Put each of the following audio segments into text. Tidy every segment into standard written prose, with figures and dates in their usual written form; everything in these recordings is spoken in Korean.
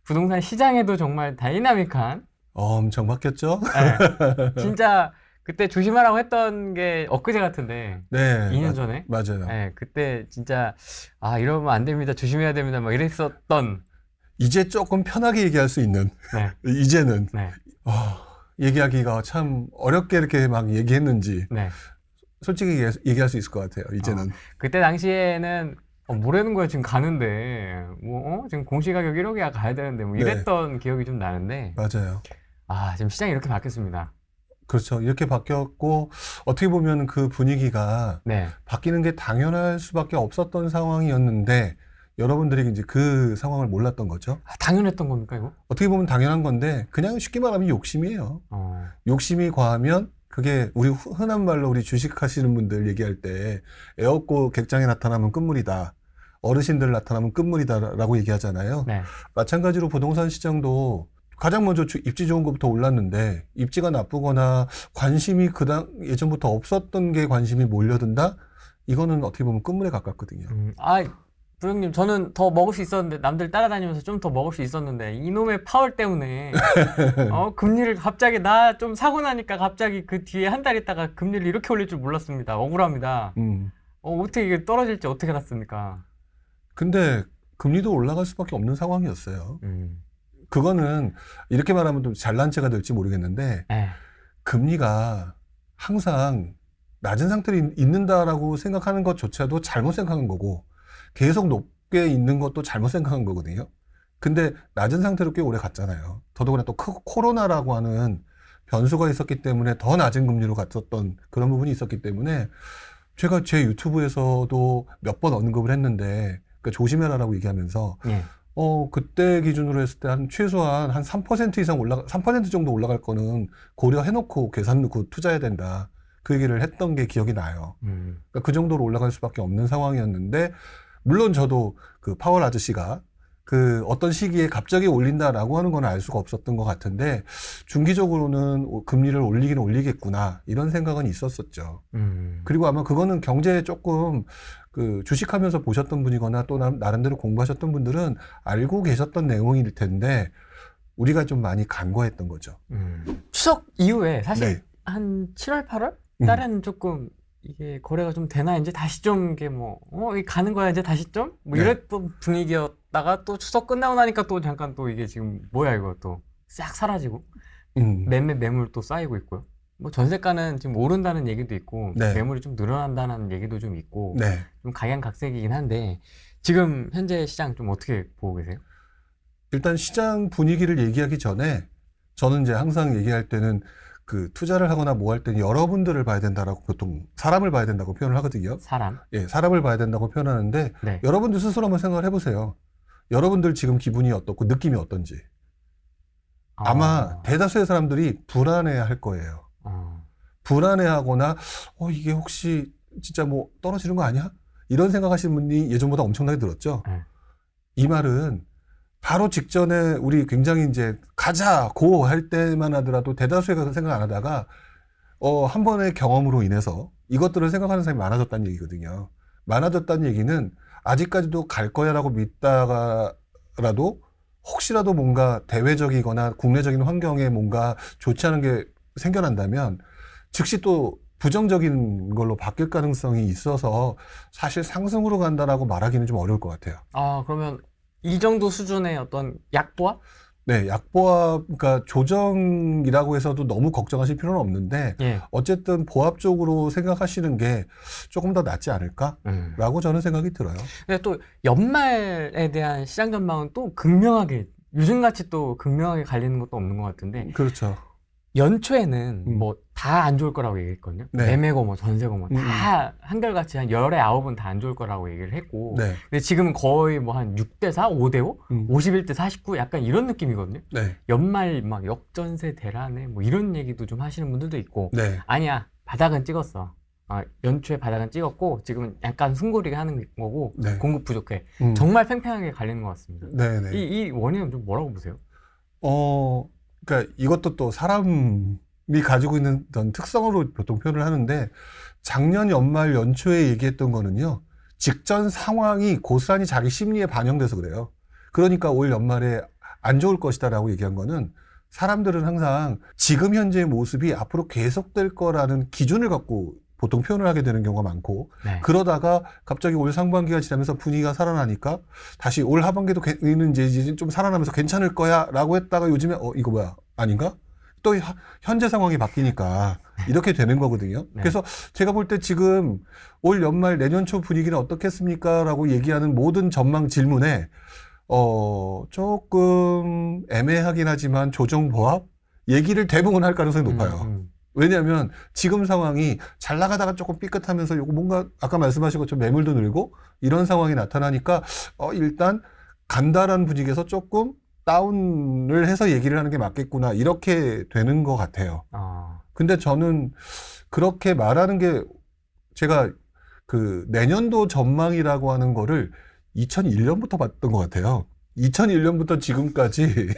부동산 시장에도 정말 다이나믹한 엄청 바뀌었죠? 네, 진짜 그때 조심하라고 했던 게 엊그제 같은데 네. 2년 전에 맞아요. 네, 그때 진짜 이러면 안 됩니다. 조심해야 됩니다. 막 이랬었던 이제 조금 편하게 얘기할 수 있는, 네, 이제는, 네, 얘기하기가 참 어렵게 이렇게 막 얘기했는지, 네. 솔직히 얘기할 수 있을 것 같아요, 이제는. 그때 당시에는 뭐라는 거야 지금 가는데 지금 공시가격 1억이야 가야 되는데 뭐 네. 이랬던 기억이 좀 나는데 맞아요. 지금 시장이 이렇게 바뀌었습니다. 그렇죠. 이렇게 바뀌었고, 어떻게 보면 그 분위기가 네. 바뀌는 게 당연할 수밖에 없었던 상황이었는데, 여러분들이 이제 그 상황을 몰랐던 거죠. 당연했던 겁니까 이거? 어떻게 보면 당연한 건데, 그냥 쉽게 말하면 욕심이에요. 욕심이 과하면, 그게 우리 흔한 말로 우리 주식 하시는 분들 얘기할 때, 애 없고 객장에 나타나면 끝물이다. 어르신들 나타나면 끝물이다라고 얘기하잖아요. 네. 마찬가지로 부동산 시장도 가장 먼저 입지 좋은 것부터 올랐는데, 입지가 나쁘거나 관심이 예전부터 없었던 게 관심이 몰려든다? 이거는 어떻게 보면 끝물에 가깝거든요. 부장님 저는 더 먹을 수 있었는데 남들 따라다니면서 좀 더 먹을 수 있었는데 이놈의 파월 때문에 금리를 갑자기 나 좀 사고 나니까 갑자기 그 뒤에 한 달 있다가 금리를 이렇게 올릴 줄 몰랐습니다. 억울합니다. 어떻게 이게 떨어질지 어떻게 알았습니까? 근데 금리도 올라갈 수밖에 없는 상황이었어요. 그거는 이렇게 말하면 좀 잘난 체가 될지 모르겠는데 금리가 항상 낮은 상태로 있는다라고 생각하는 것조차도 잘못 생각한 거고 계속 높게 있는 것도 잘못 생각한 거거든요. 근데 낮은 상태로 꽤 오래 갔잖아요. 더더구나 또 코로나라고 하는 변수가 있었기 때문에 더 낮은 금리로 갔었던 그런 부분이 있었기 때문에 제가 제 유튜브에서도 몇 번 언급을 했는데 그러니까 조심해라라고 얘기하면서 그때 기준으로 했을 때 최소한 한 3% 이상 3% 정도 올라갈 거는 고려해놓고 계산 넣고 투자해야 된다. 그 얘기를 했던 게 기억이 나요. 그러니까 그 정도로 올라갈 수밖에 없는 상황이었는데, 물론 저도 그 파월 아저씨가 그 어떤 시기에 갑자기 올린다라고 하는 건 알 수가 없었던 것 같은데, 중기적으로는 금리를 올리긴 올리겠구나, 이런 생각은 있었었죠. 그리고 아마 그거는 경제에 조금 그 주식하면서 보셨던 분이거나 또 나름대로 공부하셨던 분들은 알고 계셨던 내용일 텐데, 우리가 좀 많이 간과했던 거죠. 추석 이후에 사실 네. 한 7월, 8월 달에는 조금 이게 거래가 좀 되나 이제 다시 좀 이게 이게 가는 거야 이제 다시 좀 네. 이랬던 분위기였다가 또 추석 끝나고 나니까 또 잠깐 또 이게 지금 뭐야 이거 또 싹 사라지고 매물 또 쌓이고 있고요. 전세가는 지금 오른다는 얘기도 있고 네. 매물이 좀 늘어난다는 얘기도 좀 있고 네. 좀 각양각색이긴 한데 지금 현재 시장 좀 어떻게 보고 계세요? 일단 시장 분위기를 얘기하기 전에 저는 이제 항상 얘기할 때는 그 투자를 하거나 뭐 할 때는 여러분들을 봐야 된다라고 보통 사람을 봐야 된다고 표현을 하거든요. 사람? 예, 사람을 봐야 된다고 표현하는데 네. 여러분들 스스로 한번 생각을 해보세요. 여러분들 지금 기분이 어떻고 느낌이 어떤지. 아마 대다수의 사람들이 불안해할 거예요. 불안해하거나 이게 혹시 진짜 뭐 떨어지는 거 아니야? 이런 생각하시는 분이 예전보다 엄청나게 늘었죠. 이 말은 바로 직전에 우리 굉장히 이제 가자 고 할 때만 하더라도 대다수의 것을 생각 안 하다가 한 번의 경험으로 인해서 이것들을 생각하는 사람이 많아졌다는 얘기거든요. 많아졌다는 얘기는 아직까지도 갈 거야라고 믿다가라도 혹시라도 뭔가 대외적이거나 국내적인 환경에 뭔가 좋지 않은 게 생겨난다면 즉시 또 부정적인 걸로 바뀔 가능성이 있어서 사실 상승으로 간다라고 말하기는 좀 어려울 것 같아요. 그러면 이 정도 수준의 어떤 약보합? 네, 약보합, 그러니까 조정이라고 해서도 너무 걱정하실 필요는 없는데, 어쨌든 보합적으로 생각하시는 게 조금 더 낫지 않을까라고 저는 생각이 들어요. 근데 또 연말에 대한 시장 전망은 또 극명하게, 요즘같이 또 극명하게 갈리는 것도 없는 것 같은데, 그렇죠. 연초에는 뭐 다 안 좋을 거라고 얘기했거든요. 매매고 뭐 전세고 뭐 다 한결같이 한 10에 9은 다 안 좋을 거라고 얘기를 했고 근데 지금은 거의 뭐 한 6대 4, 5대 5, 51대 49 약간 이런 느낌이거든요. 연말 막 역전세 대란에 뭐 이런 얘기도 좀 하시는 분들도 있고 아니야 바닥은 찍었어. 연초에 바닥은 찍었고 지금은 약간 숨고르게 하는 거고 공급 부족해. 정말 팽팽하게 갈리는 것 같습니다. 이 원인은 좀 뭐라고 보세요? 그러니까 이것도 또 사람이 가지고 있는 어떤 특성으로 보통 표현을 하는데 작년 연말 연초에 얘기했던 거는요. 직전 상황이 고스란히 자기 심리에 반영돼서 그래요. 그러니까 올 연말에 안 좋을 것이다라고 얘기한 거는 사람들은 항상 지금 현재의 모습이 앞으로 계속될 거라는 기준을 갖고 보통 표현을 하게 되는 경우가 많고 네. 그러다가 갑자기 올 상반기가 지나면서 분위기가 살아나니까 다시 올 하반기도 이제 좀 살아나면서 괜찮을 거야 라고 했다가 요즘에 이거 뭐야 아닌가? 또 현재 상황이 바뀌니까 이렇게 되는 거거든요. 네. 그래서 제가 볼 때 지금 올 연말 내년 초 분위기는 어떻겠습니까? 라고 얘기하는 모든 전망 질문에 조금 애매하긴 하지만 조정보합 얘기를 대부분 할 가능성이 높아요. 왜냐하면 지금 상황이 잘 나가다가 조금 삐끗하면서 요거 뭔가 아까 말씀하신 것처럼 매물도 늘고 이런 상황이 나타나니까 일단 간다라는 분위기에서 조금 다운을 해서 얘기를 하는 게 맞겠구나 이렇게 되는 것 같아요. 근데 저는 그렇게 말하는 게 제가 그 내년도 전망이라고 하는 거를 2001년부터 봤던 것 같아요. 2001년부터 지금까지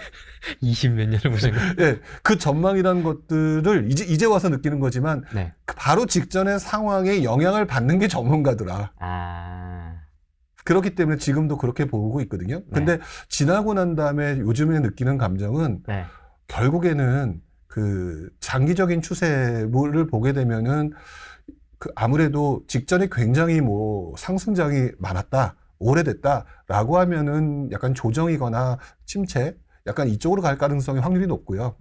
20 몇 년을 보신 거예요? 네, 그 전망이라는 것들을 이제 와서 느끼는 거지만 네. 바로 직전의 상황에 영향을 받는 게 전문가더라. 그렇기 때문에 지금도 그렇게 보고 있거든요. 근데 네. 지나고 난 다음에 요즘에 느끼는 감정은 네. 결국에는 그 장기적인 추세를 보게 되면은 그 아무래도 직전에 굉장히 뭐 상승장이 많았다. 오래됐다라고 하면은 약간 조정이거나 침체, 약간 이쪽으로 갈 가능성이 확률이 높고요.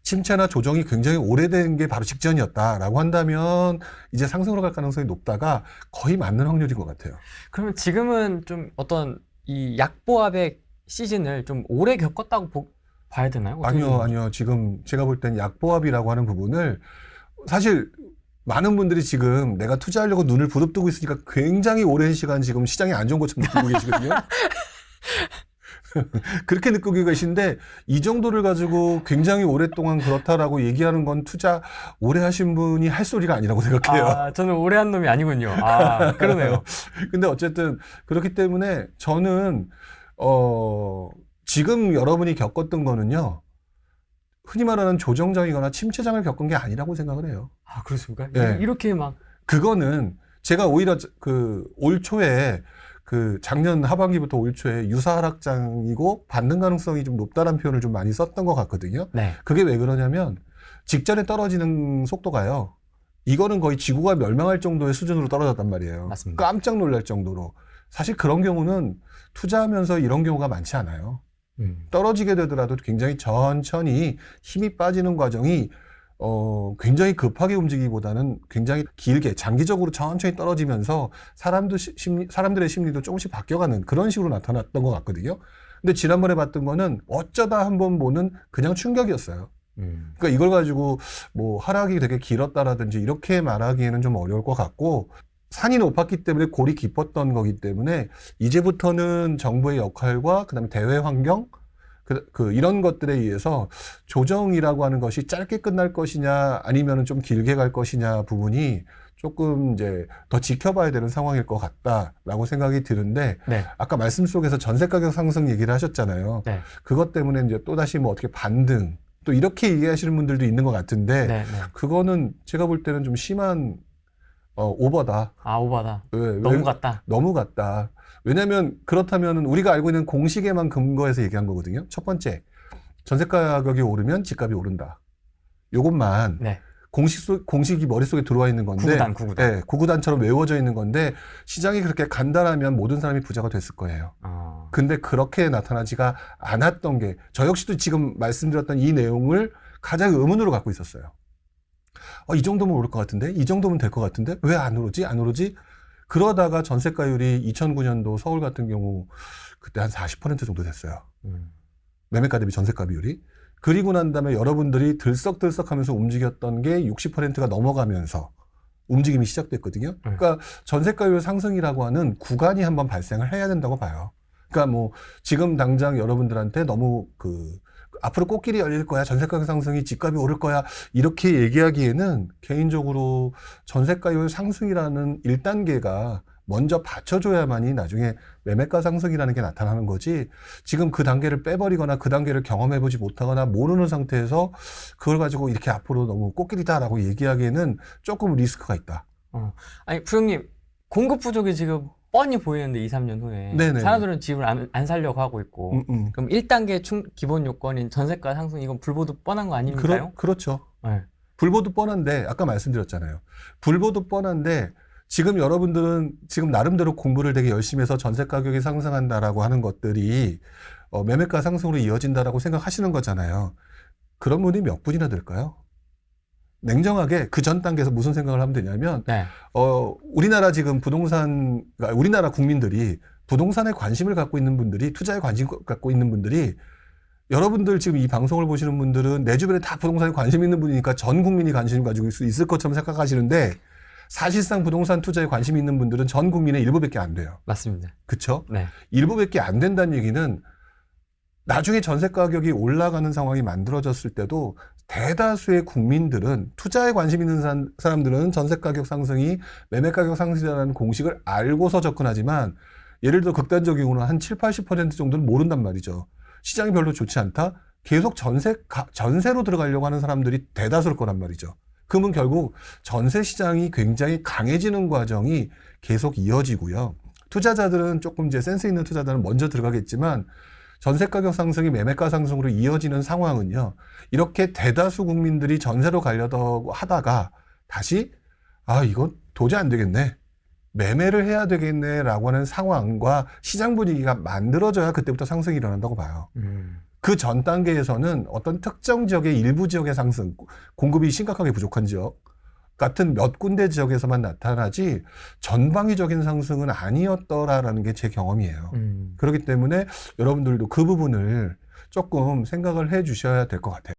침체나 조정이 굉장히 오래된 게 바로 직전이었다라고 한다면 이제 상승으로 갈 가능성이 높다가 거의 맞는 확률인 것 같아요. 그러면 지금은 좀 어떤 이 약보합의 시즌을 좀 오래 겪었다고 봐야 되나요? 아니요. 지금 제가 볼 땐 약보합이라고 하는 부분을 사실 많은 분들이 지금 내가 투자하려고 눈을 부릅뜨고 있으니까 굉장히 오랜 시간 지금 시장이 안 좋은 것처럼 느끼고 계시거든요. 그렇게 느끼고 계신데 이 정도를 가지고 굉장히 오랫동안 그렇다라고 얘기하는 건 투자 오래 하신 분이 할 소리가 아니라고 생각해요. 저는 오래 한 놈이 아니군요. 그러네요. 근데 어쨌든 그렇기 때문에 저는 지금 여러분이 겪었던 거는요. 흔히 말하는 조정장이거나 침체장을 겪은 게 아니라고 생각을 해요. 그렇습니까? 네. 이렇게 막. 그거는 제가 오히려 그 올 초에 그 작년 하반기부터 올 초에 유사 하락장이고 받는 가능성이 좀 높다는 표현을 좀 많이 썼던 것 같거든요. 네. 그게 왜 그러냐면 직전에 떨어지는 속도가요. 이거는 거의 지구가 멸망할 정도의 수준으로 떨어졌단 말이에요. 맞습니다. 깜짝 놀랄 정도로. 사실 그런 경우는 투자하면서 이런 경우가 많지 않아요. 떨어지게 되더라도 굉장히 천천히 힘이 빠지는 과정이 굉장히 급하게 움직이기보다는 굉장히 길게 장기적으로 천천히 떨어지면서 사람들의 심리도 조금씩 바뀌어가는 그런 식으로 나타났던 것 같거든요. 근데 지난번에 봤던 거는 어쩌다 한번 보는 그냥 충격이었어요. 그러니까 이걸 가지고 뭐 하락이 되게 길었다라든지 이렇게 말하기에는 좀 어려울 것 같고 산이 높았기 때문에 골이 깊었던 거기 때문에 이제부터는 정부의 역할과 그다음에 대외 환경 이런 것들에 의해서 조정이라고 하는 것이 짧게 끝날 것이냐 아니면은 좀 길게 갈 것이냐 부분이 조금 이제 더 지켜봐야 되는 상황일 것 같다라고 생각이 드는데 네. 아까 말씀 속에서 전세 가격 상승 얘기를 하셨잖아요. 네. 그것 때문에 이제 또 다시 뭐 어떻게 반등 또 이렇게 얘기하시는 분들도 있는 것 같은데 네. 그거는 제가 볼 때는 좀 심한 오버다. 오버다. 너무 같다. 너무 같다. 왜냐면 그렇다면 우리가 알고 있는 공식에만 근거해서 얘기한 거거든요. 첫 번째, 전세 가격이 오르면 집값이 오른다. 요것만 네. 공식이 머릿속에 들어와 있는 건데 구구단. 네, 구구단처럼 외워져 있는 건데 시장이 그렇게 간단하면 모든 사람이 부자가 됐을 거예요. 근데 그렇게 나타나지가 않았던 게 저 역시도 지금 말씀드렸던 이 내용을 가장 의문으로 갖고 있었어요. 이 정도면 오를 것 같은데? 이 정도면 될 것 같은데? 왜 안 오르지? 안 오르지? 그러다가 전세가율이 2009년도 서울 같은 경우 그때 한 40% 정도 됐어요. 매매가 대비 전세가 비율이. 그리고 난 다음에 여러분들이 들썩들썩 하면서 움직였던 게 60%가 넘어가면서 움직임이 시작됐거든요. 그러니까 전세가율 상승이라고 하는 구간이 한번 발생을 해야 된다고 봐요. 그러니까 뭐 지금 당장 여러분들한테 너무 앞으로 꽃길이 열릴 거야. 전세가격 상승이 집값이 오를 거야. 이렇게 얘기하기에는 개인적으로 전세가율 상승이라는 1단계가 먼저 받쳐줘야만이 나중에 매매가 상승이라는 게 나타나는 거지 지금 그 단계를 빼버리거나 그 단계를 경험해보지 못하거나 모르는 상태에서 그걸 가지고 이렇게 앞으로 너무 꽃길이다라고 얘기하기에는 조금 리스크가 있다. 아니 부장님 공급 부족이 지금 뻔히 보이는데 2, 3년 후에 네네. 사람들은 집을 안 살려고 하고 있고 그럼 1단계 기본 요건인 전세가 상승 이건 불보듯 뻔한 거 아닙니까요? 그렇죠. 네. 불보듯 뻔한데 아까 말씀드렸잖아요. 불보듯 뻔한데 지금 여러분들은 지금 나름대로 공부를 되게 열심히 해서 전세 가격이 상승한다라고 하는 것들이 매매가 상승으로 이어진다라고 생각하시는 거잖아요. 그런 분이 몇 분이나 될까요? 냉정하게 그 전 단계에서 무슨 생각을 하면 되냐면 네. 우리나라 지금 그러니까 우리나라 국민들이 부동산에 관심을 갖고 있는 분들이 투자에 관심 갖고 있는 분들이 여러분들 지금 이 방송을 보시는 분들은 내 주변에 다 부동산에 관심 있는 분이니까 전 국민이 관심 가지고 있을 것처럼 생각하시는데 사실상 부동산 투자에 관심 있는 분들은 전 국민의 일부밖에 안 돼요. 맞습니다. 그렇죠? 네. 일부밖에 안 된다는 얘기는 나중에 전세 가격이 올라가는 상황이 만들어졌을 때도 대다수의 국민들은 투자에 관심 있는 사람들은 전세 가격 상승이 매매 가격 상승이라는 공식을 알고서 접근하지만 예를 들어 극단적인 경우는 한 7, 80% 정도는 모른단 말이죠. 시장이 별로 좋지 않다? 계속 전세로 들어가려고 하는 사람들이 대다수일 거란 말이죠. 그러면 결국 전세 시장이 굉장히 강해지는 과정이 계속 이어지고요. 투자자들은 조금 이제 센스 있는 투자자는 먼저 들어가겠지만 전세 가격 상승이 매매가 상승으로 이어지는 상황은요. 이렇게 대다수 국민들이 전세로 가려고 하다가 다시 이건 도저히 안 되겠네. 매매를 해야 되겠네라고 하는 상황과 시장 분위기가 만들어져야 그때부터 상승이 일어난다고 봐요. 그 전 단계에서는 어떤 특정 지역의 일부 지역의 상승, 공급이 심각하게 부족한 지역 같은 몇 군데 지역에서만 나타나지 전방위적인 상승은 아니었더라라는 게 제 경험이에요. 그렇기 때문에 여러분들도 그 부분을 조금 생각을 해 주셔야 될 것 같아요.